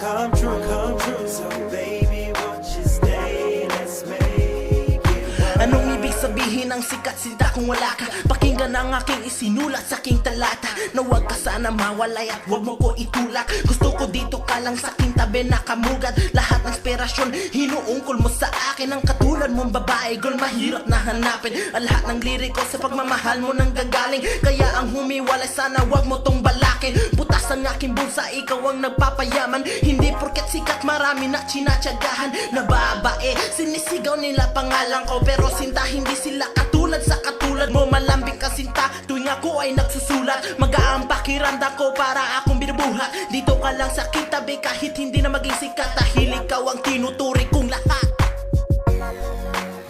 come true, come true. So baby, won't you stay? Let's make it work. Anong ibig sabihin ng sikat sinta kung wala ka? Pakinggan ang aking isinulat sa aking talata, na huwag ka sana mawalay at huwag mo ko itulak. Gusto ko dito ka lang sa aking tabi nakamugad. Lahat ng inspirasyon hinuungkol mo sa akin. Ang katulad mong babae, girl, mahirap na hanapin. Ang lahat ng liriko sa pagmamahal mo nang gagaling. Kaya ang humiwalay sana huwag mo tong balakin. Butas ang aking bulsa, ikaw ang nagpapayaman. Hindi porket sikat marami na tsinatsyagahan. Na babae, sinisigaw nila pangalan ko, pero sinta hindi sila katulad sa katulad mo. Malambing ka sinta tuwing ako ay nagsusulat. Magaang pakiramdam ko para akong binubuhat. Dito ka lang sa aking tabi kahit hindi na maging sikat. Dahil ikaw ang tinuturi kong lahat.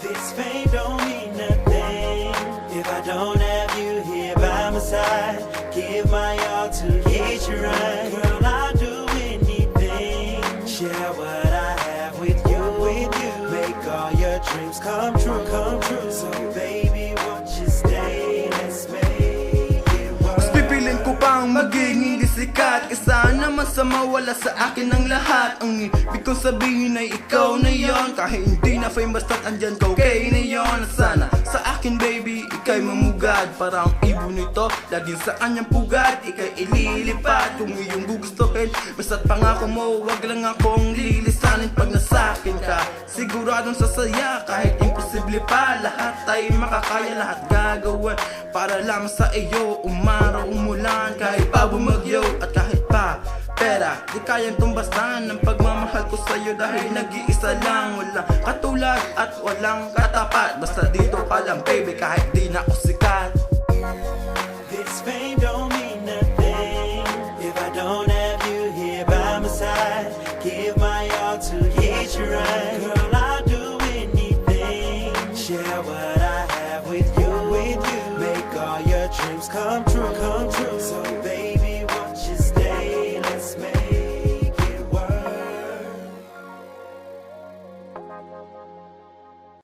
This fame don't mean nothing if I don't have you here by my side. Give my all to get you right. Girl, I'll do anything. Share what I have with you, with you. Make all your dreams come true, come true. So baby, won't you stay? Let's make it work. Pipilin ko pang maging hindi sikat, isa naman sa mawala sa akin ang lahat. Ang ibig kong sabihin ay ikaw na yon. Kahit hindi na fame basta't andyan ka, okay na yon. Sana sa akin baby, ika'y mamugad. Parang ibon nito, laging sa kanyang pugad. Ika'y ililipat kung iyong gugustuhin. Basta't pangako mo, wag lang akong lilisanin. Pag nasa akin ka, siguradong sasaya. Kahit imposible pa, lahat ay makakaya. Lahat gagawin para lang sa iyo. Umaraw, umulan, kahit pa bumagyo at kahit pa pera, di kayang tumbasan ng pagmamahal ko sa'yo. Dahil nag-iisa lang, walang katulad at walang katapat. Basta dito ka lang baby, kahit di na ako sikat. This fame don't mean nothing if I don't have you here by my side. Give my all to get you right. Girl, I'll do anything. Share what I have with you, with you. Make all your dreams come true, come true. So